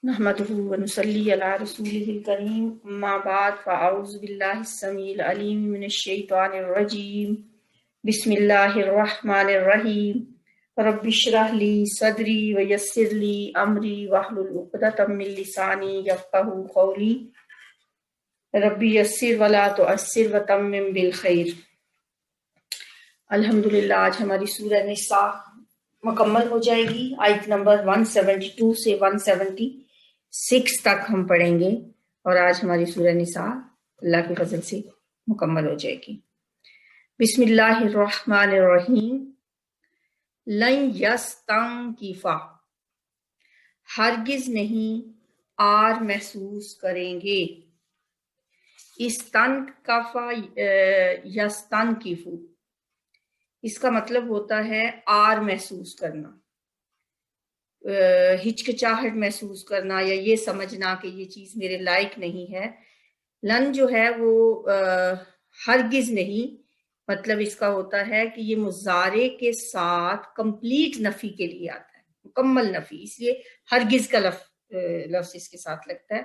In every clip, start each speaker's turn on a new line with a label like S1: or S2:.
S1: نحمده ونصلي على رسوله الكريم أما بعد فأعوذ بالله السميع العليم من الشيطان الرجيم بسم الله الرحمن الرحيم رب اشرح لي صدري ويسر لي أمري واحلل عقدة من لساني يفقهوا قولي رب يسر ولا تعسر وتمم بالخير۔ الحمدللہ آج ہماری سورہ نساء مکمل ہو جائے گی۔ آیت نمبر 172 سے 176 تک ہم پڑھیں گے اور آج ہماری سورہ نساء اللہ کے فضل سے مکمل ہو جائے گی۔ بسم اللہ الرحمن الرحیم۔ لن یستنکفا، ہرگز نہیں آر محسوس کریں گے۔ استنکفا یستنکفو، اس کا مطلب ہوتا ہے آر محسوس کرنا، ہچکچاہٹ محسوس کرنا یا یہ سمجھنا کہ یہ چیز میرے لائق نہیں ہے۔ لن جو ہے وہ ہرگز نہیں، مطلب اس کا ہوتا ہے کہ یہ مضارع کے ساتھ کمپلیٹ نفی کے لیے آتا ہے، مکمل نفی، اس لیے ہرگز کا لفظ اس کے ساتھ لگتا ہے۔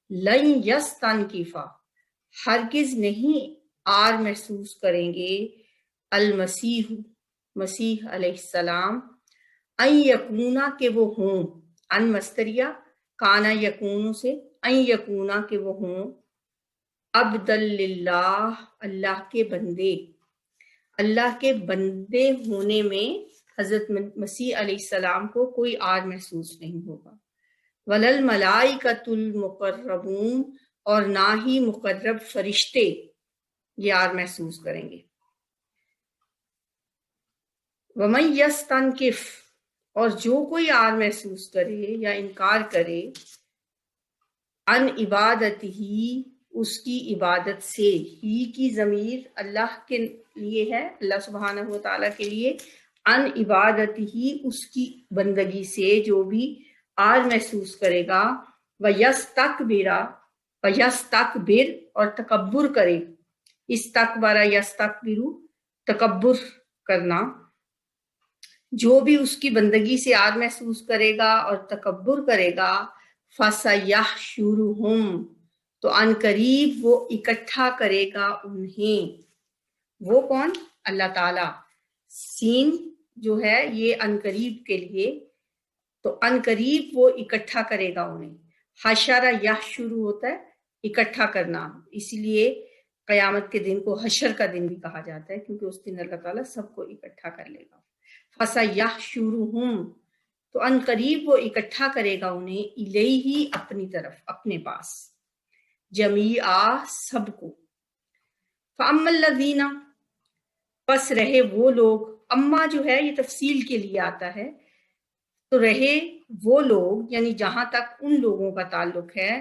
S1: لن یستنکفا، ہرگز نہیں آر محسوس کریں گے، المسیح، مسیح علیہ السلام، ان یکونا، کہ وہ ہوں، ان مستریہ، کانا یکونو سے، ان یکونا، کہ وہ ہوں، عبدل للہ، اللہ کے بندے۔ اللہ کے بندے ہونے میں حضرت مسیح علیہ السلام کو کوئی آر محسوس نہیں ہوگا۔ وللملائکۃ المقربون، اور نہ ہی مقرب فرشتے یہ آر محسوس کریں گے۔ وَمَن یستنکف، اور جو کوئی آر محسوس کرے یا انکار کرے، ان عبادت ہی، اس کی عبادت سے، ہی کی ضمیر اللہ کے لیے ہے، اللہ سبحانہ و تعالیٰ کے لیے، ان عبادت ہی، اس کی بندگی سے جو بھی آر محسوس کرے گا، وَیَسْتَکْبِرْ، اور تکبر کرے، استکبر یستکبر، تکبر کرنا، جو بھی اس کی بندگی سے آر محسوس کرے گا اور تکبر کرے گا، فَسَيَحْشُرُهُمْ، تو عن قریب وہ اکٹھا کرے گا انہیں۔ وہ کون؟ اللہ تعالیٰ۔ سین جو ہے یہ عن قریب کے لیے، تو عن قریب وہ اکٹھا کرے گا انہیں۔ حشر یحشر ہوتا ہے اکٹھا کرنا، اسی لیے قیامت کے دن کو حشر کا دن بھی کہا جاتا ہے، کیونکہ اس دن اللہ تعالیٰ سب کو اکٹھا کر لے گا۔ فَسَيَحْشُرُهُمْ، تو ان قریب وہ اکٹھا کرے گا انہیں، الیہ، اپنی طرف، اپنے پاس، جمیعا، سب کو۔ فَأَمَّا الَّذِينَ، پس رہے وہ لوگ، اما جو ہے یہ تفصیل کے لیے آتا ہے، تو رہے وہ لوگ، یعنی جہاں تک ان لوگوں کا تعلق ہے،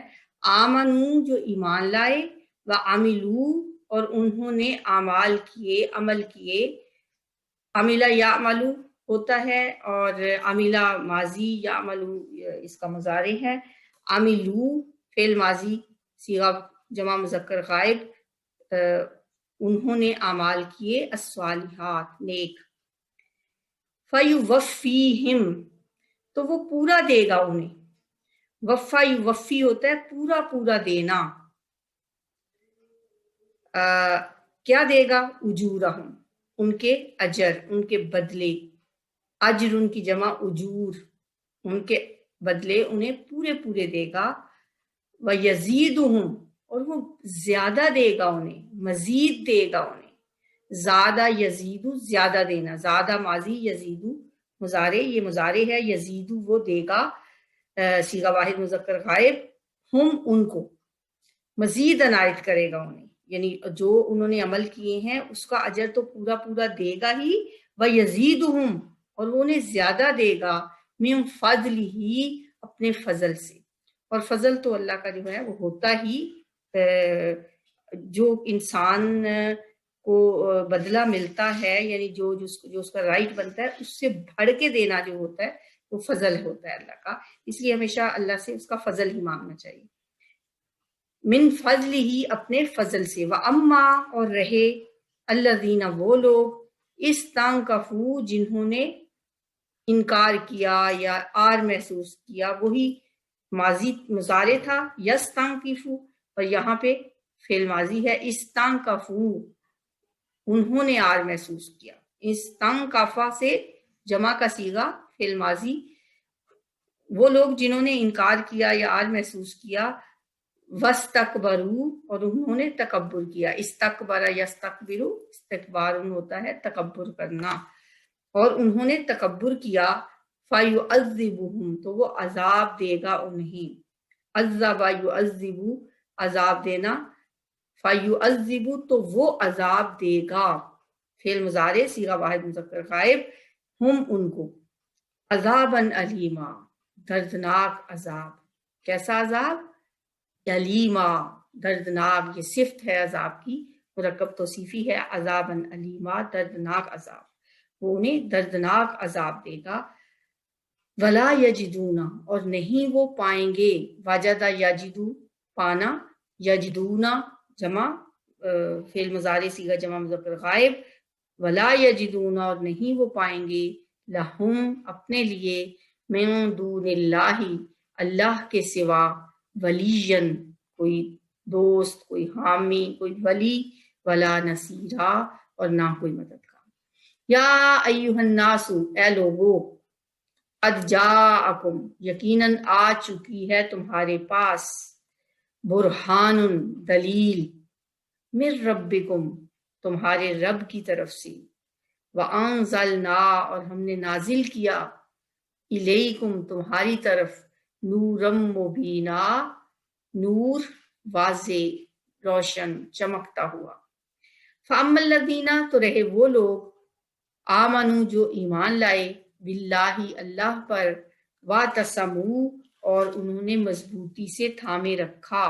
S1: آمنو، جو ایمان لائے، وعملو، اور انہوں نے اعمال کیے، عمل کیے۔ عملہ یعملو ہوتا ہے، اور عملہ ماضی، یعملو اس کا مضارع ہے، عملو فعل ماضی صیغہ جمع مذکر غائب، انہوں نے اعمال کیے، الصالحات، نیک۔ فیوفیہم، تو وہ پورا دے گا انہیں، وفا یوفی ہوتا ہے پورا پورا دینا، کیا دے گا؟ اجورہم، ان کے اجر، ان کے بدلے، اجر ان کی جمع اجور، ان کے بدلے انہیں پورے پورے دے گا۔ وَيَزِيدُهُمْ، اور وہ زیادہ دے گا انہیں، مزید دے گا انہیں۔ زیادہ یزید، زیادہ دینا، زیادہ ماضی، یزید مضارع، یہ مضارع ہے، یزید وہ دے گا، صیغہ واحد مذکر غائب، ہم ان کو، مزید عنایت کرے گا انہیں، یعنی جو انہوں نے عمل کیے ہیں اس کا اجر تو پورا پورا دے گا ہی، وَيَزِيدُهُمْ، اور وہ انہیں زیادہ دے گا، مِن فَضْلِهِ، اپنے فضل سے۔ اور فضل تو اللہ کا جو ہے وہ ہوتا ہی، جو انسان کو بدلہ ملتا ہے، یعنی جو اس کا رائٹ بنتا ہے، اس سے بڑھ کے دینا جو ہوتا ہے وہ فضل ہوتا ہے اللہ کا، اس لیے ہمیشہ اللہ سے اس کا فضل ہی مانگنا چاہیے۔ من فضل ہی، اپنے فضل سے۔ وَأَمَّا، اور رہے، الذین، وہ لوگ، استنکفوا، جنہوں نے انکار کیا یا آر محسوس کیا، وہی ماضی مضارع تھا یستنکفو، اور یہاں پہ فعل ماضی ہے استنکفو، انہوں نے آر محسوس کیا. استنکفا سے جمع کا صیغہ فعل ماضی، وہ لوگ جنہوں نے انکار کیا یا آر محسوس کیا. وستکبرو، اور انہوں نے تکبر کیا. استکبر یستکبرو، استکبار ہوتا ہے تکبر کرنا، اور انہوں نے تکبر کیا. فَيُعَذِّبُهُمْ، تو وہ عذاب دے گا انہیں. عذب یعذب، عذاب دینا. فَيُعَذِّبُ، تو وہ عذاب دے گا. فعل مضارع صیغہ واحد مذکر غائب، ہم ان کو. عذابًا علیما، دردناک عذاب. کیسا عذاب؟ علیما، دردناک. یہ صفت ہے عذاب کی، مرکب توصیفی ہے. عذابًا علیما، دردناک عذاب. وہ انہیں دردناک عذاب دے گا. ولا یجدون، اور نہیں وہ پائیں گے. وجد یجدو، پانا. یجدونا جمع فعل مضارع صیغہ جمع مذکر غائب. ولا یجدون، اور نہیں وہ پائیں گے. لہم، اپنے لیے. من دون اللہ، اللہ کے سوا. ولیًا، کوئی دوست، کوئی حامی، کوئی ولی. ولا نصیرا، اور نہ کوئی مددگار. یا ایھا الناس، اے لوگو. قد جاءکم، یقیناً آ چکی ہے تمہارے پاس. برہان، دلیل. من ربکم، تمہارے رب کی طرف سے. وانزلنا، اور ہم نے نازل کیا. الیکم، تمہاری طرف. نورم مبینا، نور واضح، روشن، چمکتا ہوا. فاما الذین، تو رہے وہ لوگ. آمنو، جو ایمان لائے. باللہ، اللہ پر. واعتصموا، اور انہوں نے مضبوطی سے تھامے رکھا،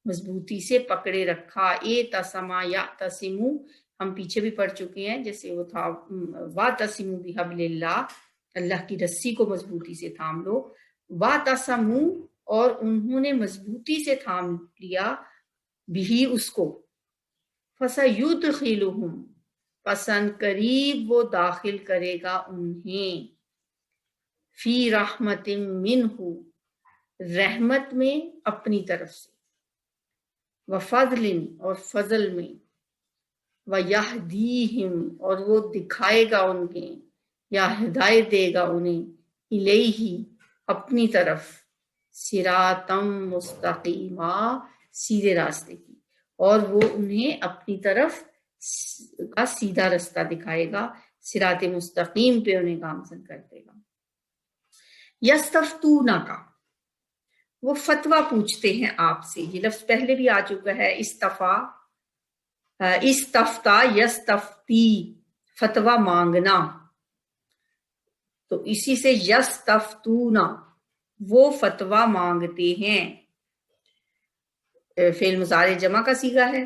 S1: مضبوطی سے پکڑے رکھا. اعتصما یعتصم، ہم پیچھے بھی پڑھ چکے ہیں، جیسے وہ تھا واعتصموا بحبل اللہ، اللہ کی رسی کو مضبوطی سے تھام لو. واعتصموا، اور انہوں نے مضبوطی سے تھام لیا. بھی، اس کو. فَسَيُدْخِلُهُمْ، پسند قریب وہ داخل کرے گا انہیں. فی رحمت منہ، رحمت میں اپنی طرف سے. وفضل، اور فضل میں. ویہدیہم، اور وہ دکھائے گا انہیں یا ہدایت دے گا انہیں. الیہ، اپنی طرف. صراطا مستقیما، سیدھے راستے کی. اور وہ انہیں اپنی طرف کا سیدھا رستہ دکھائے گا، صراط مستقیم پہ انہیں گامزن کر دے گا. یستفتونک، وہ فتویٰ پوچھتے ہیں آپ سے. یہ لفظ پہلے بھی آ چکا ہے. استفتا یستفتی، فتویٰ مانگنا. تو اسی سے یستفتونا، وہ فتویٰ مانگتے ہیں. فعل مضارع جمع کا صیغہ ہے.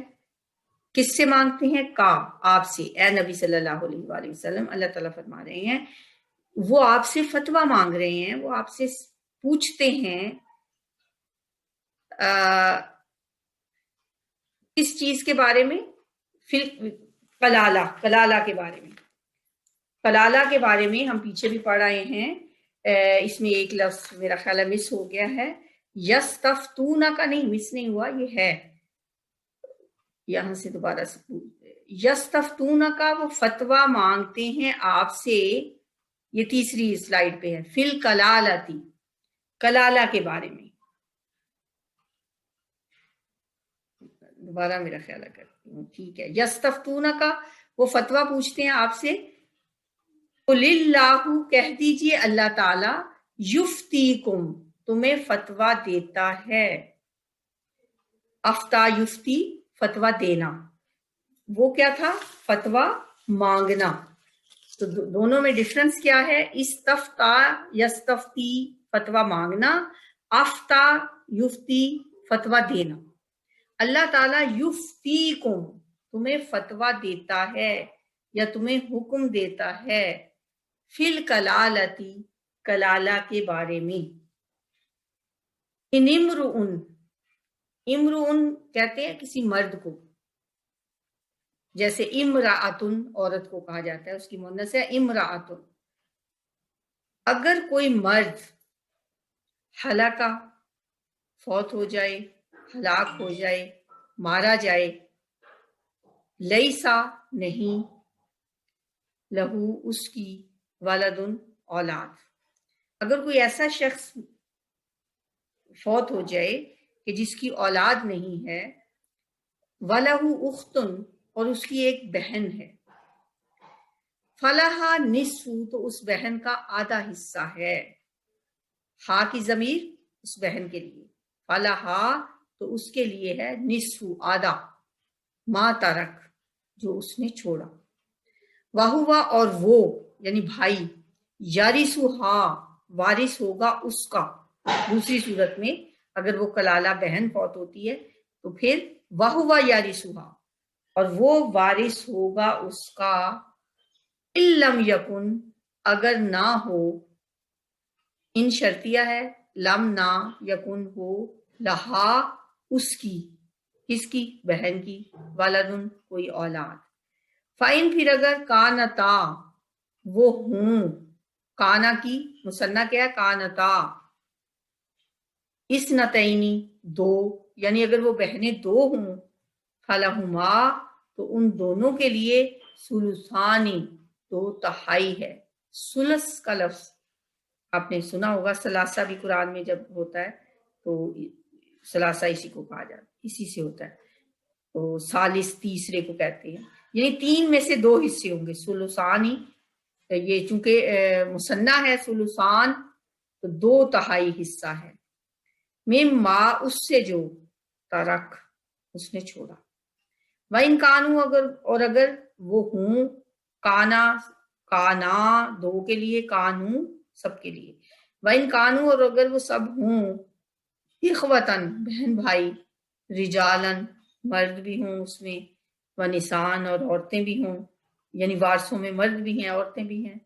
S1: کس سے مانگتے ہیں؟ کا، آپ سے. اے نبی صلی اللہ علیہ وآلہ وسلم، اللہ تعالیٰ فرما رہے ہیں وہ آپ سے فتویٰ مانگ رہے ہیں، وہ آپ سے پوچھتے ہیں. کس چیز کے بارے میں؟ کلالہ کے بارے میں. کلالہ کے بارے میں ہم پیچھے بھی پڑھ رہے ہیں. اس میں ایک لفظ میرا خیال ہے مس ہو گیا ہے. یستفتون کا نہیں، مس نہیں ہوا، یہ ہے. یہاں سے دوبارہ سے یستفتون کا، وہ فتویٰ مانگتے ہیں آپ سے. یہ تیسری سلائیڈ پہ ہے. فی الکلالتی، کلالہ کے بارے میں. دوبارہ میرا خیال کرتی ہوں، ٹھیک ہے. یستفتون کا، وہ فتویٰ پوچھتے ہیں آپ سے. قل اللہ، کہہ دیجئے اللہ تعالی. یفتیکم، تمہیں فتویٰ دیتا ہے. افتا یفتی، فتویٰ دینا. وہ کیا تھا؟ فتویٰ مانگنا. تو دونوں میں ڈفرنس کیا ہے؟ استفتا یستفتی، فتویٰ مانگنا. افتا یفتی، فتویٰ دینا. اللہ تعالیٰ یفتیکم، تمہیں فتویٰ دیتا ہے یا تمہیں حکم دیتا ہے. فی الکلالتی، کلالہ کے بارے میں. ان امرؤن، امرؤن کہتے ہیں کسی مرد کو، جیسے امرأتن عورت کو کہا جاتا ہے، اس کی مؤنث ہے امرأتن. اگر کوئی مرد ہلاکا فوت ہو جائے، ہلاک ہو جائے، مارا جائے، لیسا نہیں، لہو اس کی، ولدن اولاد، اگر کوئی ایسا شخص فوت ہو جائے کہ جس کی اولاد نہیں ہے، وَلَهُ أُخْتٌ، اور اس کی ایک بہن ہے، فَلَهَا نِصْفُ، تو اس بہن کا آدھا حصہ ہے، ہا کی ضمیر اس بہن کے لیے، فَلَهَا تو اس کے لیے ہے، نِصْفُ آدھا، ما ترک جو اس نے چھوڑا، وَهُوَ اور وہ یعنی بھائی، يَرِثُهَا وارث ہوگا اس کا، دوسری صورت میں اگر وہ کلالہ بہن فوت ہوتی ہے تو پھر وَهُوَ يَرِثُهَا اور وہ وارث ہوگا اس کا، إِن لَمْ يَكُنْ اگر نہ ہو، ان شرطیہ ہے، لم نہ، یکن ہو، لہا اس کی، کس کی، بہن کی، ولدن کوئی اولاد، فَإِن پھر اگر کانتا وہ ہوں، کانا کی مثنیٰ کیا ہے، کانتا، اثنتینی دو، یعنی اگر وہ بہنیں دو ہوں، فَلَهُمَا تو ان دونوں کے لیے، ثلثانی دو تہائی ہے، ثلث کا لفظ آپ نے سنا ہوگا، ثلاثہ بھی قرآن میں جب ہوتا ہے تو ثلاثہ اسی کو کہا جاتا ہے، اسی سے ہوتا ہے، تو ثالث تیسرے کو کہتے ہیں، یعنی تین میں سے دو حصے ہوں گے، ثلثانی، یہ چونکہ مثنیٰ ہے ثلثان تو دو تہائی حصہ ہے، مما اس سے جو، ترک اس نے چھوڑا، وَإِن کانوا اگر وہ ہوں، کانا دو کے لیے، کانو سب کے لیے، وَإِن کانوا اور اگر وہ سب ہوں، اخوتن بہن بھائی، رجالن مرد بھی ہوں اس میں، ونسان اور عورتیں بھی ہوں، یعنی وارثوں میں مرد بھی ہیں عورتیں بھی ہیں،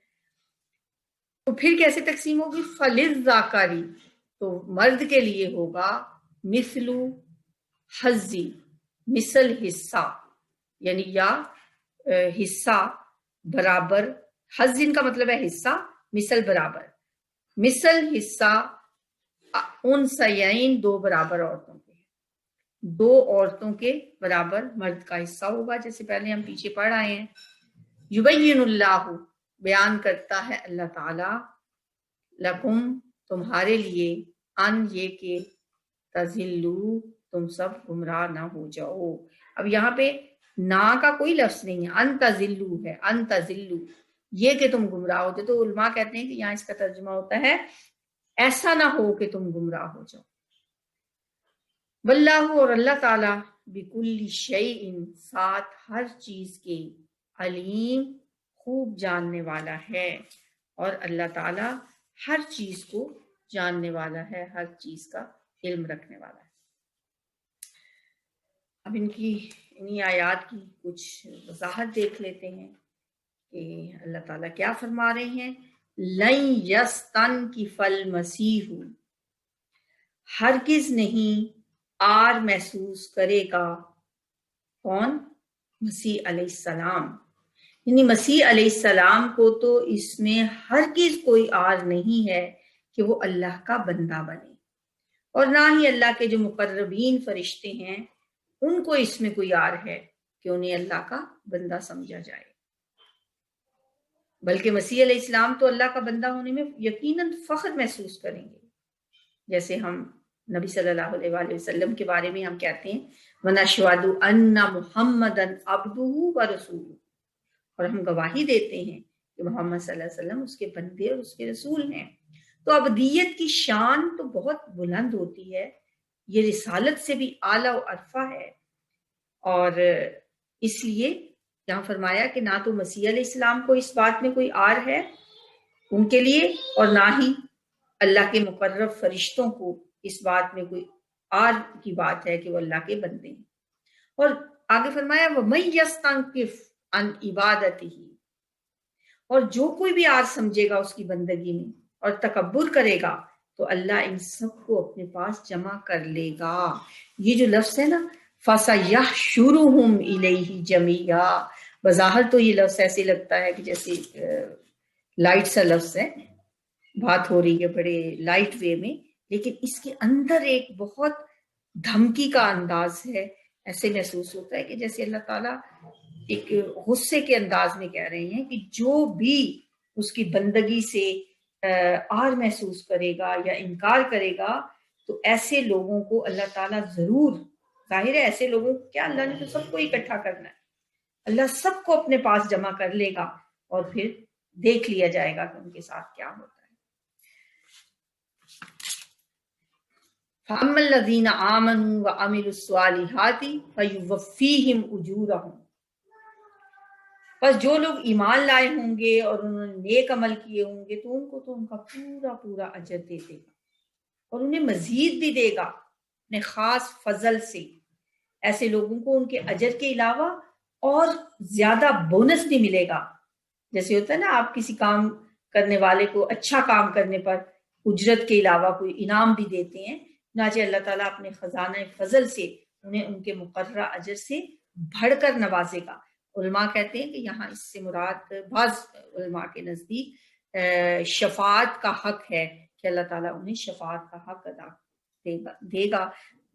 S1: تو پھر کیسے تقسیم ہوگی، فَلِلذَّكَرِ تو مرد کے لیے ہوگا، مثل حظی مثل حصہ، یعنی یا حصہ برابر، حظ کا مطلب ہے حصہ، مثل برابر، مثل حصہ ان سیئین دو برابر عورتوں کے، دو عورتوں کے برابر مرد کا حصہ ہوگا، جیسے پہلے ہم پیچھے پڑھ آئے ہیں، یبین اللہ بیان کرتا ہے اللہ تعالی، لکم تمہارے لیے، ان یہ کہ تزلو تم سب گمراہ نہ ہو جاؤ، اب یہاں پہ نا کا کوئی لفظ نہیں ہے، ان تزلو ہے، ان تزلو یہ کہ تم گمراہ ہو جاؤ، تو علماء کہتے ہیں کہ یہاں اس کا ترجمہ ہوتا ہے ایسا نہ ہو کہ تم گمراہ ہو جاؤ، واللہ اور اللہ تعالی، بکل شیء ساتھ ہر چیز کے، علیم خوب جاننے والا ہے، اور اللہ تعالی ہر چیز کو جاننے والا ہے، ہر چیز کا علم رکھنے والا ہے۔ اب انہی آیات کی کچھ وضاحت دیکھ لیتے ہیں کہ اللہ تعالیٰ کیا فرما رہے ہیں، لن یستنکف المسیح، ہرگز نہیں آر محسوس کرے گا، کون، مسیح علیہ السلام، یعنی مسیح علیہ السلام کو تو اس میں ہرگز کوئی آر نہیں ہے کہ وہ اللہ کا بندہ بنے، اور نہ ہی اللہ کے جو مقربین فرشتے ہیں ان کو اس میں کوئی آر ہے کہ انہیں اللہ کا بندہ سمجھا جائے، بلکہ مسیح علیہ السلام تو اللہ کا بندہ ہونے میں یقیناً فخر محسوس کریں گے، جیسے ہم نبی صلی اللہ علیہ وآلہ وسلم کے بارے میں ہم کہتے ہیں وَنَشْهَدُ أَنَّ مُحَمَّدًا عَبْدُهُ وَرَسُولُهُ، اور ہم گواہی دیتے ہیں کہ محمد صلی اللہ علیہ وسلم اس کے بندے اور اس کے رسول ہیں، تو عبدیت کی شان تو بہت بلند ہوتی ہے، یہ رسالت سے بھی اعلیٰ و ارفع ہے، اور اس لیے یہاں فرمایا کہ نہ تو مسیح علیہ السلام کو اس بات میں کوئی آر ہے ان کے لیے، اور نہ ہی اللہ کے مقرب فرشتوں کو اس بات میں کوئی آر کی بات ہے کہ وہ اللہ کے بندے ہیں، اور آگے فرمایا وَمَن يَسْتَنْكِفْ عَنْ عِبَادَتِهِ، اور جو کوئی بھی آر سمجھے گا اس کی بندگی میں اور تکبر کرے گا تو اللہ ان سب کو اپنے پاس جمع کر لے گا، یہ جو لفظ ہے نا فَسَيَحْشُرُهُمْ إِلَيْهِ جَمِيعًا، بظاہر تو یہ لفظ ایسے لگتا ہے کہ جیسے لائٹ سا لفظ ہے، بات ہو رہی ہے بڑے لائٹ وے میں، لیکن اس کے اندر ایک بہت دھمکی کا انداز ہے. ایسے محسوس ہوتا ہے کہ جیسے اللہ تعالیٰ ایک غصے کے انداز میں کہہ رہے ہیں کہ جو بھی اس کی بندگی سے آر محسوس کرے گا یا انکار کرے گا تو ایسے لوگوں کو اللہ تعالیٰ ضرور، ظاہر ہے ایسے لوگوں کو کیا، اللہ نے تو سب کو اکٹھا کرنا ہے، اللہ سب کو اپنے پاس جمع کر لے گا اور پھر دیکھ لیا جائے گا کہ ان کے ساتھ کیا ہوتا ہے. فَأَمَّا الَّذِينَ آمَنُوا وَعَمِلُوا الصَّالِحَاتِ فَيُوَفِّيهِمْ أُجُورَهُمْ، بس جو لوگ ایمان لائے ہوں گے اور انہوں نے نیک عمل کیے ہوں گے تو ان کو تو ان کا پورا پورا اجر دے دے گا اور انہیں مزید بھی دے گا اپنے خاص فضل سے. ایسے لوگوں کو ان کے اجر کے علاوہ اور زیادہ بونس بھی ملے گا. جیسے ہوتا ہے نا، آپ کسی کام کرنے والے کو اچھا کام کرنے پر اجرت کے علاوہ کوئی انعام بھی دیتے ہیں، چنانچہ اللہ تعالیٰ اپنے خزانہ فضل سے انہیں ان کے مقررہ اجر سے بڑھ کر نوازے گا. علماء کہتے ہیں کہ یہاں اس سے مراد بعض علماء کے نزدیک شفاعت کا حق ہے کہ اللہ تعالیٰ انہیں شفاعت کا حق ادا دے گا.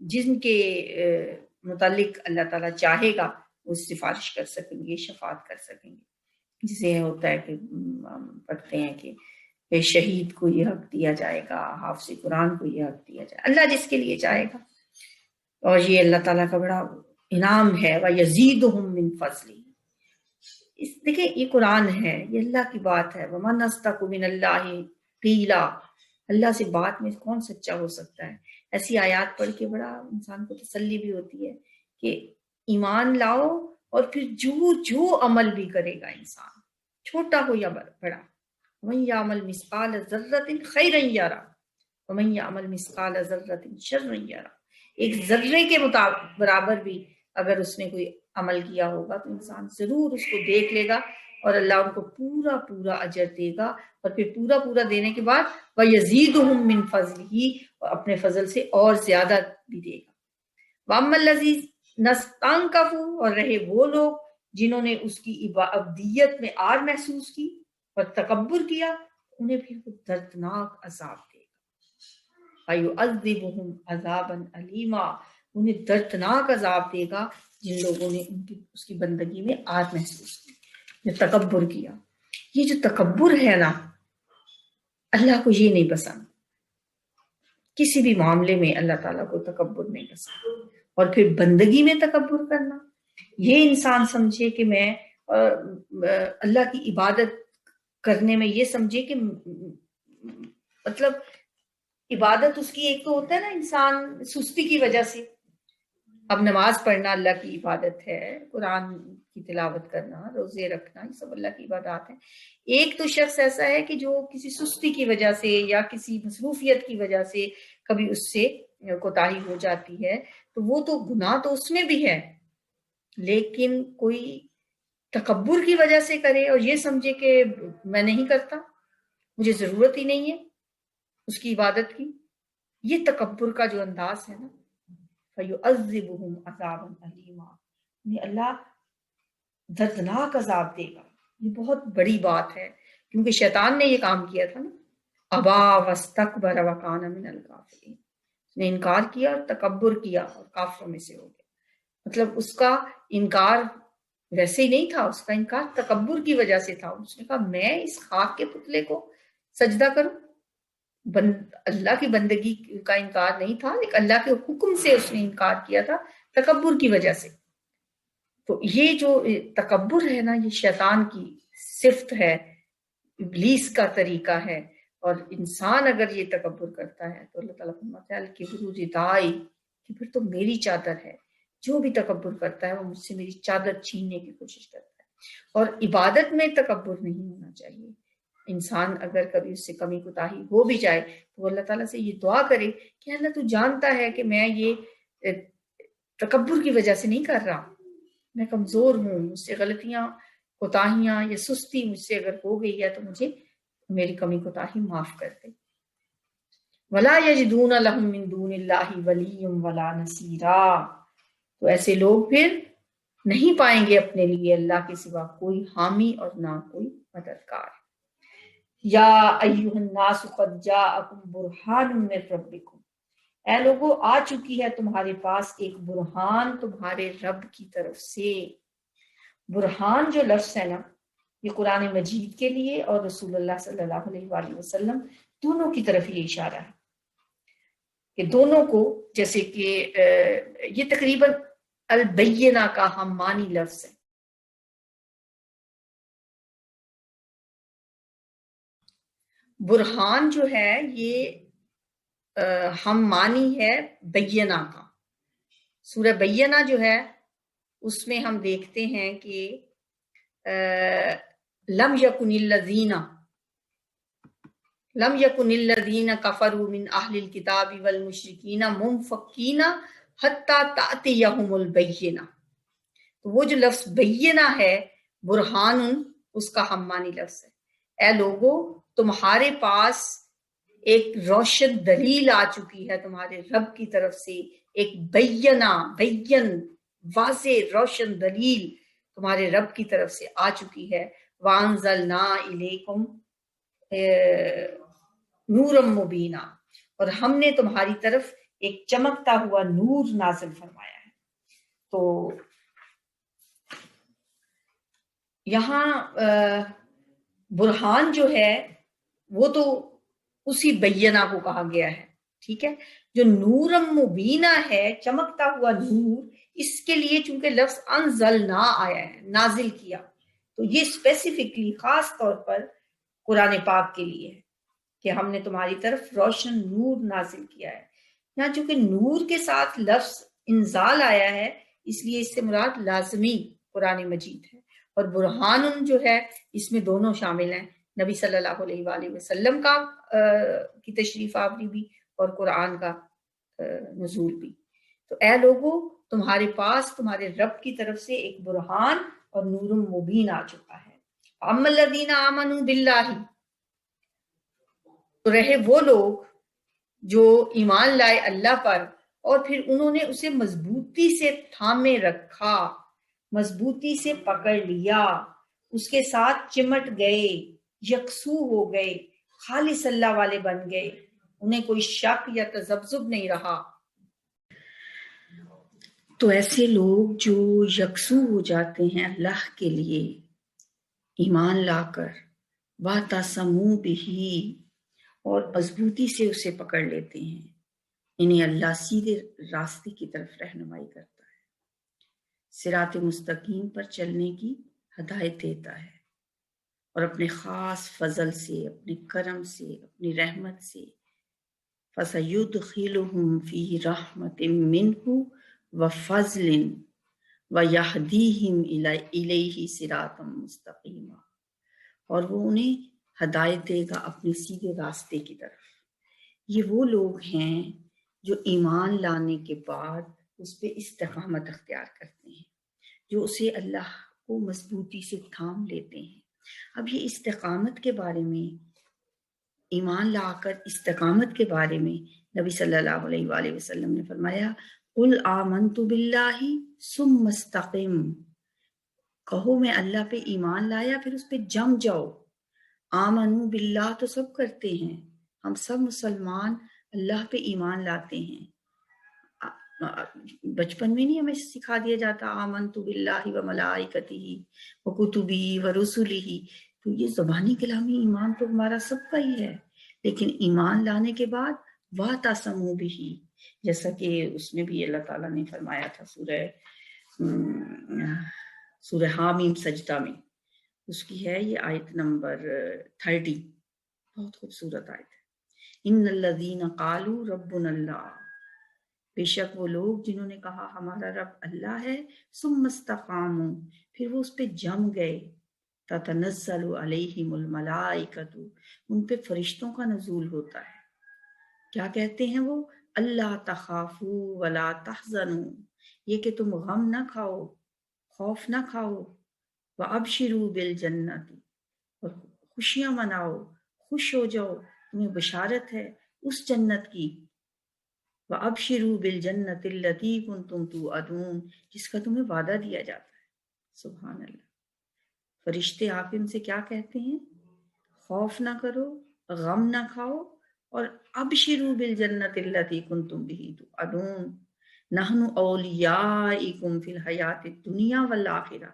S1: جن کے متعلق اللہ تعالیٰ چاہے گا وہ سفارش کر سکیں گے، شفاعت کر سکیں گے. جسے ہوتا ہے کہ پڑھتے ہیں کہ شہید کو یہ حق دیا جائے گا، حافظ قرآن کو یہ حق دیا جائے گا، اللہ جس کے لیے چاہے گا. اور یہ اللہ تعالیٰ کا بڑا انعام ہے. وَيَزِيدُهُم مِّن فَضْلِهِ، دیکھیں یہ قرآن ہے، یہ اللہ کی بات ہے. وَمَنْ أَصْدَقُ مِنَ اللَّهِ قِيلًا، اللہ سے بات میں کون سچا ہو سکتا ہے. ایسی آیات پڑھ کے بڑا انسان کو تسلی بھی ہوتی ہے کہ ایمان لاؤ اور پھر جو عمل بھی کرے گا انسان، چھوٹا ہو یا بڑا، وَمَن يَعْمَلْ مِثْقَالَ ذَرَّةٍ خَيْرًا يَرَهُ وَمَن يَعْمَلْ مِثْقَالَ ذَرَّةٍ شَرًّا يَرَهُ. ایک ذرے کے برابر بھی اگر اس نے کوئی عمل کیا ہوگا تو انسان ضرور اس کو دیکھ لے گا اور اللہ ان کو پورا پورا اجر دے گا. اور پھر پورا پورا دینے کے بعد وَيَزِيدُهُم مِّن فَضْلِهِ، اور اپنے فضل سے اور زیادہ بھی دے گا. وَأَمَّا الَّذِينَ اسْتَنكَفُوا، اور رہے وہ لوگ جنہوں نے اس کی عبودیت میں آر محسوس کی اور تکبر کیا، انہیں پھر وہ دردناک عذاب دے گا. فَيُعَذِّبُهُمْ عَذَابًا أَلِيمًا، انہیں دردناک عذاب دے گا جن لوگوں نے اس کی بندگی میں آر محسوس کی، جو تکبر کیا. یہ جو تکبر ہے نا، اللہ کو یہ نہیں پسند. کسی بھی معاملے میں اللہ تعالیٰ کو تکبر نہیں پسند. اور پھر بندگی میں تکبر کرنا، یہ انسان سمجھے کہ میں اللہ کی عبادت کرنے میں یہ سمجھے کہ مطلب عبادت اس کی ایک تو ہوتا ہے نا انسان سستی کی وجہ سے، اب نماز پڑھنا اللہ کی عبادت ہے، قرآن کی تلاوت کرنا، روزے رکھنا، یہ سب اللہ کی عبادات ہیں. ایک تو شخص ایسا ہے کہ جو کسی سستی کی وجہ سے یا کسی مصروفیت کی وجہ سے کبھی اس سے کوتاہی ہو جاتی ہے تو وہ تو گناہ تو اس میں بھی ہے، لیکن کوئی تکبر کی وجہ سے کرے اور یہ سمجھے کہ میں نہیں کرتا، مجھے ضرورت ہی نہیں ہے اس کی عبادت کی، یہ تکبر کا جو انداز ہے نا، فَيُعَذِّبُهُمْ عَذَابًا أَلِيمًا، انہیں اللہ دردناک عذاب دے گا. یہ بہت بڑی بات ہے کیونکہ شیطان نے یہ کام کیا تھا نا، ابا واستکبر وکان من الکافرین، اس نے انکار کیا اور تکبر کیا اور کافروں میں سے ہو گیا. مطلب اس کا انکار ویسے ہی نہیں تھا، اس کا انکار تکبر کی وجہ سے تھا. اس نے کہا میں اس خاک کے پتلے کو سجدہ کروں. اللہ کی بندگی کا انکار نہیں تھا، لیکن اللہ کے حکم سے اس نے انکار کیا تھا تکبر کی وجہ سے. تو یہ جو تکبر ہے نا، یہ شیطان کی صفت ہے، ابلیس کا طریقہ ہے. اور انسان اگر یہ تکبر کرتا ہے تو اللہ تعالیٰ فرماتا ہے الکبر ردائی، کہ پھر تو میری چادر ہے. جو بھی تکبر کرتا ہے وہ مجھ سے میری چادر چھیننے کی کوشش کرتا ہے. اور عبادت میں تکبر نہیں ہونا چاہیے. انسان اگر کبھی اس سے کمی کوتاہی ہو بھی جائے تو وہ اللہ تعالیٰ سے یہ دعا کرے کہ اللہ تو جانتا ہے کہ میں یہ تکبر کی وجہ سے نہیں کر رہا، میں کمزور ہوں، مجھ سے غلطیاں کوتاہیاں یا سستی مجھ سے اگر ہو گئی ہے تو مجھے میری کمی کوتاہی معاف کر دے. وَلَا يَجِدُونَ لَهُم مِّن دُونِ اللَّهِ وَلِيًّا وَلَا نَصِيرًا، تو ایسے لوگ پھر نہیں پائیں گے اپنے لیے اللہ کے سوا کوئی حامی اور نہ کوئی مددگار. یا ایھا الناس قد جاءکم برہان من ربکم، اے لوگوں آ چکی ہے تمہارے پاس ایک برہان تمہارے رب کی طرف سے. برہان جو لفظ ہے نا یہ قرآن مجید کے لیے اور رسول اللہ صلی اللہ علیہ وآلہ وسلم دونوں کی طرف یہ اشارہ ہے کہ دونوں کو، جیسے کہ یہ تقریباً البینہ کا ہم معنی لفظ ہے. برہان جو ہے یہ ہم معنی ہے بینہ کا. سورہ بینہ جو ہے اس میں ہم دیکھتے ہیں کہ لم یکن الذین کفروا من اہل الکتاب والمشرکین منفکین حتی تأتیہم البینہ. تو وہ جو لفظ بینہ ہے برہان اس کا ہم معنی لفظ ہے. اے لوگو تمہارے پاس ایک روشن دلیل آ چکی ہے تمہارے رب کی طرف سے، ایک بین واضح روشن دلیل تمہارے رب کی طرف سے آ چکی ہے. وَأَنزَلْنَا إِلَيْكُمْ نُورًا مُبِينًا، اور ہم نے تمہاری طرف ایک چمکتا ہوا نور نازل فرمایا ہے. تو یہاں برہان جو ہے وہ تو اسی بینہ کو کہا گیا ہے، ٹھیک ہے. جو نورم مبینہ ہے چمکتا ہوا نور، اس کے لیے چونکہ لفظ انزلنا آیا ہے نازل کیا، تو یہ اسپیسیفکلی خاص طور پر قرآن پاک کے لیے ہے کہ ہم نے تمہاری طرف روشن نور نازل کیا ہے. یہاں چونکہ نور کے ساتھ لفظ انزال آیا ہے اس لیے اس سے مراد لازمی قرآن مجید ہے، اور برہان جو ہے اس میں دونوں شامل ہیں، نبی صلی اللہ علیہ وآلہ وسلم کا کی تشریف آوری بھی اور قرآن کا نزول بھی. تو اے لوگو تمہارے پاس تمہارے رب کی طرف سے ایک برہان اور نور مبین آ چکا ہے. اما الذین آمنوا باللہ، تو رہے وہ لوگ جو ایمان لائے اللہ پر اور پھر انہوں نے اسے مضبوطی سے تھامے رکھا، مضبوطی سے پکڑ لیا، اس کے ساتھ چمٹ گئے، یکسو ہو گئے، خالص اللہ والے بن گئے، انہیں کوئی شک یا تذبذب نہیں رہا. تو ایسے لوگ جو یکسو ہو جاتے ہیں اللہ کے لیے ایمان لا کر، وَاعْتَصَمُوا بِهِ، اور مضبوطی سے اسے پکڑ لیتے ہیں، انہیں اللہ سیدھے راستے کی طرف رہنمائی کرتا ہے، صراط مستقیم پر چلنے کی ہدایت دیتا ہے، اور اپنے خاص فضل سے، اپنے کرم سے، اپنی رحمت سے فَسَيُدْخِلُهُمْ فِي رَحْمَةٍ مِّنْهُ وَفَضْلٍ وَيَهْدِيهِمْ إِلَيْهِ صِرَاطًا مُسْتَقِيمًا، اور وہ انہیں ہدایت دے گا اپنے سیدھے راستے کی طرف. یہ وہ لوگ ہیں جو ایمان لانے کے بعد اس پہ استقامت اختیار کرتے ہیں، جو اسے اللہ کو مضبوطی سے تھام لیتے ہیں. اب یہ استقامت کے بارے میں، ایمان لا کر استقامت کے بارے میں نبی صلی اللہ علیہ وآلہ وسلم نے فرمایا قُلْ آمَنْتُ بِاللَّهِ ثُمَّ اسْتَقِمْ، کہو میں اللہ پہ ایمان لایا پھر اس پہ جم جاؤ. آمنو باللہ تو سب کرتے ہیں، ہم سب مسلمان اللہ پہ ایمان لاتے ہیں. بچپن میں نہیں ہمیں سکھا دیا جاتا آمنت باللہ و ملائکتہ و کتبہ و رسلہ، تو یہ زبانی کلامی ایمان تو ہمارا سب کا ہی ہے، لیکن ایمان لانے کے بعد واعتصموا بہ، جیسا کہ اس میں بھی اللہ تعالیٰ نے فرمایا تھا سورہ حامیم سجدہ میں، اس کی ہے یہ آیت نمبر 30، بہت خوبصورت آیت ہے. ان الذین قالوا ربنا اللہ، بے شک وہ لوگ جنہوں نے کہا ہمارا رب اللہ ہے، ثم استقاموا، پھر وہ اس پہ جم گئے، تتنزل علیہم الملائکۃ، ان پہ فرشتوں کا نزول ہوتا ہے. کیا کہتے ہیں وہ؟ اللہ تخافوا ولا تحزنوا، یہ کہ تم غم نہ کھاؤ، خوف نہ کھاؤ، وابشروا بالجنۃ، اور خوشیاں مناؤ، خوش ہو جاؤ، تمہیں بشارت ہے اس جنت کی، وَأَبْشِرُوا بِالْجَنَّةِ الَّتِي كُنْتُمْ تُوعَدُونَ، جس کا تمہیں وعدہ دیا جاتا ہے. سبحان اللہ. فرشتے آ کے ان سے کیا کہتے ہیں؟ خوف نہ کرو، غم نہ کھاؤ، اور ابشروا بالجنۃ التی کنتم بہ توعدون نحن اولیاءکم فی الحیات الدنیا والآخرہ۔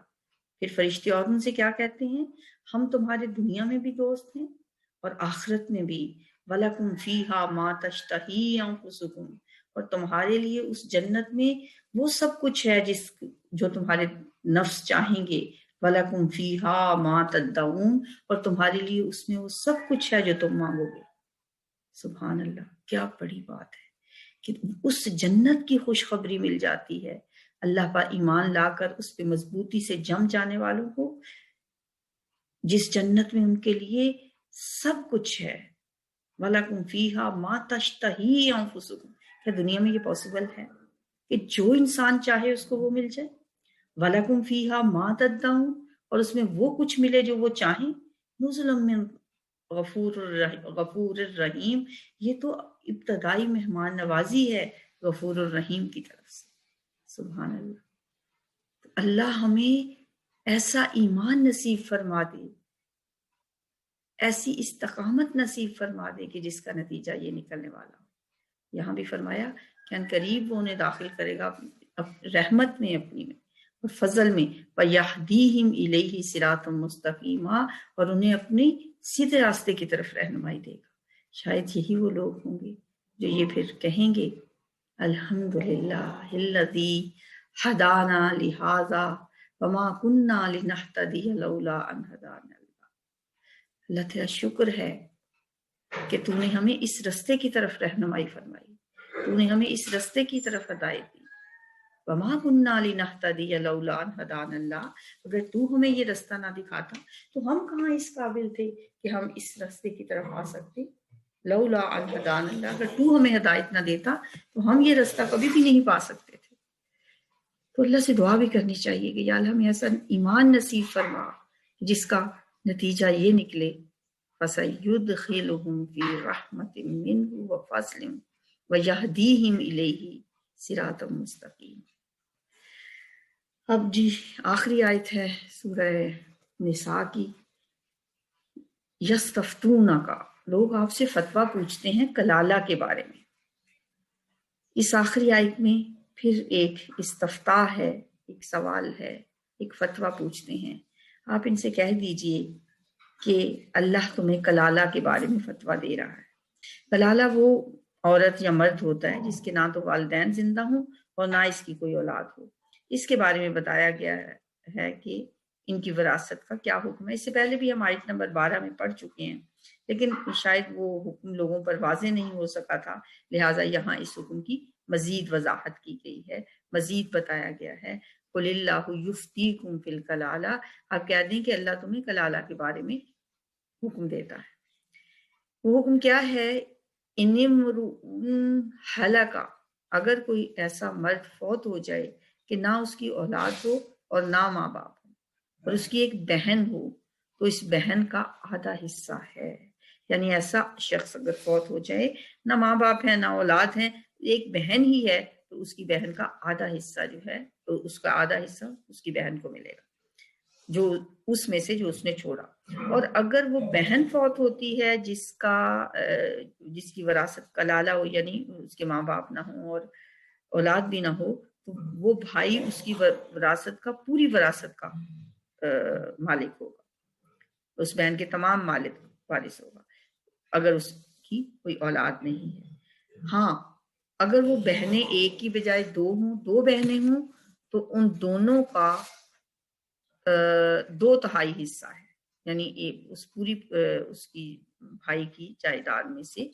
S1: پھر فرشتے اور ان سے کیا کہتے ہیں؟ ہم تمہارے دنیا میں بھی دوست ہیں اور آخرت میں بھی۔ وَلَكُمْ فِيهَا مَا تَشْتَهِي أَنفُسُكُمْ، اور تمہارے لیے اس جنت میں وہ سب کچھ ہے جو تمہارے نفس چاہیں گے۔ وَلَكُمْ فِيهَا مَا تَدَّعُونَ، اور تمہارے لیے اس میں وہ سب کچھ ہے جو تم مانگو گے۔ سبحان اللہ، کیا بڑی بات ہے کہ اس جنت کی خوشخبری مل جاتی ہے اللہ پر ایمان لا کر اس پہ مضبوطی سے جم جانے والوں کو، جس جنت میں ان کے لیے سب کچھ ہے۔ وَلَكُمْ فِيهَا مَا تَشْتَهِي أَنفُسُكُمْ، کیا دنیا میں یہ پاسبل ہے کہ جو انسان چاہے اس کو وہ مل جائے؟ وَلَكُمْ فِيهَا مَا تَدَّعُونَ، اور اس میں وہ کچھ ملے جو وہ چاہیں۔ نُزُلًا مِّن غفور الرحیم، یہ تو ابتدائی مہمان نوازی ہے غفور الرحیم کی طرف سے۔ سبحان اللہ، اللہ ہمیں ایسا ایمان نصیب فرما دے، ایسی استقامت نصیب فرما دے کہ جس کا نتیجہ یہ نکلنے والا ہو۔ یہاں بھی فرمایا کہ ان قریب وہ انہیں داخل کرے گا رحمت میں اپنی میں اور فضل میں، وَيَهْدِيهِمْ إِلَيْهِ صِرَاطًا مُسْتَقِيمًا، اور انہیں اپنی سیدھے راستے کی طرف رہنمائی دے گا۔ شاید یہی وہ لوگ ہوں گے جو یہ پھر کہیں گے الحمدللہ الذی ہدانا لہذا وما کنا لنہتدی لولا ان ہدانا اللہ۔ اللہ تیرا شکر ہے کہ تو نے ہمیں اس رستے کی طرف رہنمائی فرمائی، تو نے ہمیں اس رستے کی طرف ہدایت دی۔ وما كنا لنهتدي لولا ان هدانا اللہ، اگر تو ہمیں یہ رستہ نہ دکھاتا تو ہم کہاں اس قابل تھے کہ ہم اس رستے کی طرف آ سکتے۔ لولا ان هدانا اللہ، اگر تو ہمیں ہدایت نہ دیتا تو ہم یہ رستہ کبھی بھی نہیں پا سکتے تھے۔ تو اللہ سے دعا بھی کرنی چاہیے کہ یا اللہ ہمیں ایسا ایمان نصیب فرما جس کا نتیجہ یہ نکلے فَسَيُدْخِلُهُمْ فِي رَحْمَةٍ مِّنْهُ وَفَضْلٍ وَيَهْدِيهِمْ إِلَيْهِ صِرَاطًا مُسْتَقِيمًا۔ اب جی آخری آیت ہے سورہ نساء کی، یستفتونک، لوگ آپ سے فتویٰ پوچھتے ہیں کلالہ کے بارے میں۔ اس آخری آیت میں پھر ایک استفتاء ہے، ایک سوال ہے، ایک فتویٰ پوچھتے ہیں۔ آپ ان سے کہہ دیجئے کہ اللہ تمہیں کلالہ کے بارے میں فتویٰ دے رہا ہے۔ کلالہ وہ عورت یا مرد ہوتا ہے جس کے نہ تو والدین زندہ ہوں اور نہ اس کی کوئی اولاد ہو۔ اس کے بارے میں بتایا گیا ہے کہ ان کی وراثت کا کیا حکم ہے۔ اس سے پہلے بھی ہم آیت نمبر 12 میں پڑھ چکے ہیں، لیکن شاید وہ حکم لوگوں پر واضح نہیں ہو سکا تھا، لہٰذا یہاں اس حکم کی مزید وضاحت کی گئی ہے، مزید بتایا گیا ہے۔ قُلِ اللَّهُ يُفْتِيكُمْ فِي الْكَلَالَةِ، آپ کہہ دیں کہ اللہ تمہیں کلالہ کے بارے میں حکم دیتا ہے۔ وہ حکم کیا ہے؟ اِنِ امْرُؤٌ ہَلَكَ، اگر کوئی ایسا مرد فوت ہو جائے کہ نہ اس کی اولاد ہو اور نہ ماں باپ ہو، اور اس کی ایک بہن ہو تو اس بہن کا آدھا حصہ ہے۔ یعنی ایسا شخص اگر فوت ہو جائے، نہ ماں باپ ہیں نہ اولاد ہیں، ایک بہن ہی ہے تو اس کی بہن کا آدھا حصہ جو ہے، تو اس کا آدھا حصہ اس کی بہن کو ملے گا، جو اس میں سے جو اس نے چھوڑا۔ اور اگر وہ بہن فوت ہوتی ہے جس کی وراثت کلالہ ہو، یعنی اس کے ماں باپ نہ ہوں اور اولاد بھی نہ ہو، تو وہ بھائی اس کی وراثت کا، پوری وراثت کا مالک ہوگا، اس بہن کے تمام مالک وارث ہوگا اگر اس کی کوئی اولاد نہیں ہے۔ ہاں اگر وہ بہنیں ایک کی بجائے دو ہوں، دو بہنیں ہوں، تو ان دونوں کا 2/3 حصہ ہے، یعنی اس کی بھائی کی جائیداد میں سے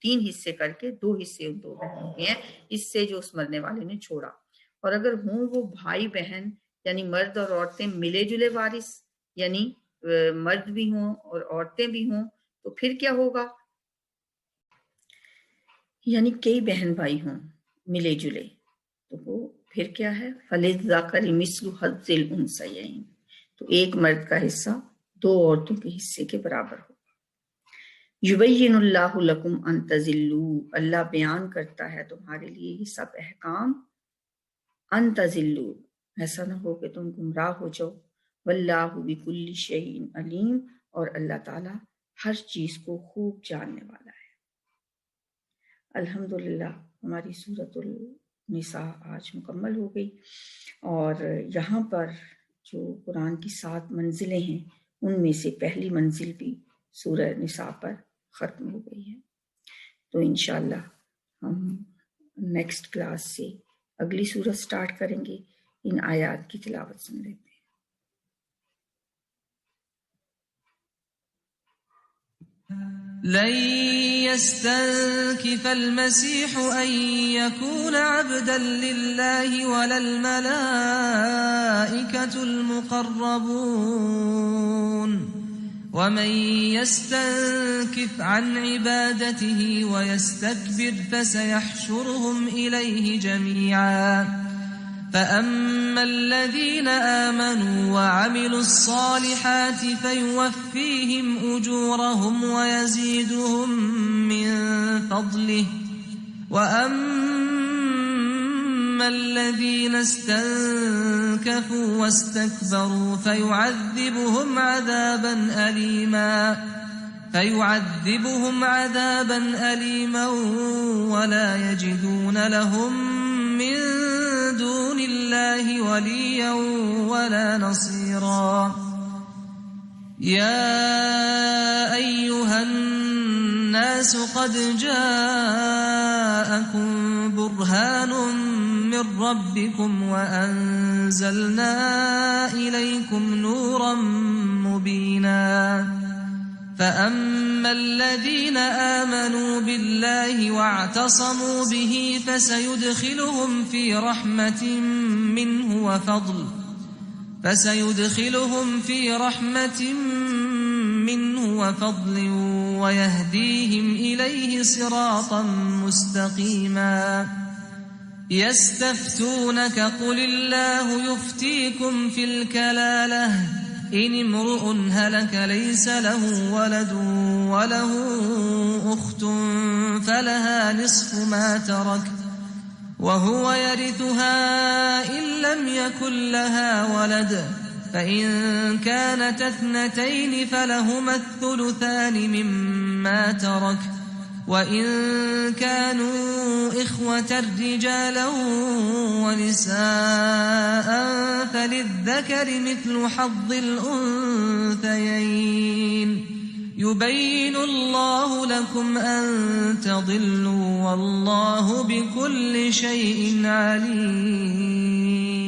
S1: 3 حصے کر کے 2 حصے ان 2 بہنوں کے ہیں، اس سے جو اس مرنے والے نے چھوڑا۔ اور اگر ہوں وہ بھائی بہن یعنی مرد اور عورتیں ملے جلے وارث، یعنی مرد بھی ہوں اور عورتیں بھی ہوں، تو پھر کیا ہوگا؟ یعنی کئی بہن بھائی ہوں ملے جلے، تو وہ پھر کیا ہے؟ فَلِلذَّكَرِ مِثْلُ حَظِّ الْأُنثَيَيْنِ، تو ایک مرد کا حصہ 2 عورتوں کے حصے کے برابر ہو۔ یبین اللہ لکم ان تضلوا، اللہ بیان کرتا ہے تمہارے لیے یہ سب احکام، ان تضلوا، ایسا نہ ہو کہ تم گمراہ ہو جاؤ۔ واللہ بکل شیء علیم، اور اللہ تعالی ہر چیز کو خوب جاننے والا ہے۔ الحمدللہ ہماری سورۃ النساء آج مکمل ہو گئی، اور یہاں پر جو قرآن کی 7 منزلیں ہیں ان میں سے پہلی منزل بھی سورہ نساء پر ختم ہو گئی ہے۔ تو انشاءاللہ ہم نیکسٹ کلاس سے اگلی سورت سٹارٹ کریں گے۔ ان آیات کی تلاوت سن لیتے ہیں۔
S2: لن يستنكف المسيح أن يكون عبدا لله ولا الملائكة المقربون ومن يستنكف عن عبادته ويستكبر فسيحشرهم إليه جميعا فأما الذين آمنوا وعملوا الصالحات فيوفيهم أجورهم ويزيدهم من فضله وأما الذين استنكفوا واستكبروا فيعذبهم عذابا أليما ولا يجدون لهم من دون الله وليا ولا نصيرا يا أيها الناس قد جاءكم برهان من ربكم وأنزلنا إليكم نورا مبينا فأما الذين آمنوا بالله واعتصموا به فسيدخلهم في رحمة منه وفضل ويهديهم إليه صراطا مستقيما يستفتونك قل الله يفتيكم في الكلالة إن امرؤ هلك ليس له ولد وله أخت فلها نصف ما ترك وهو يرثها إن لم يكن لها ولد فإن كانت 2 فلهما الثلثان مما ترك وإن كانوا إخوة رجالا ونساء فللذكر مثل حظ الأنثيين يبين الله لكم أن تضلوا والله بكل شيء عليم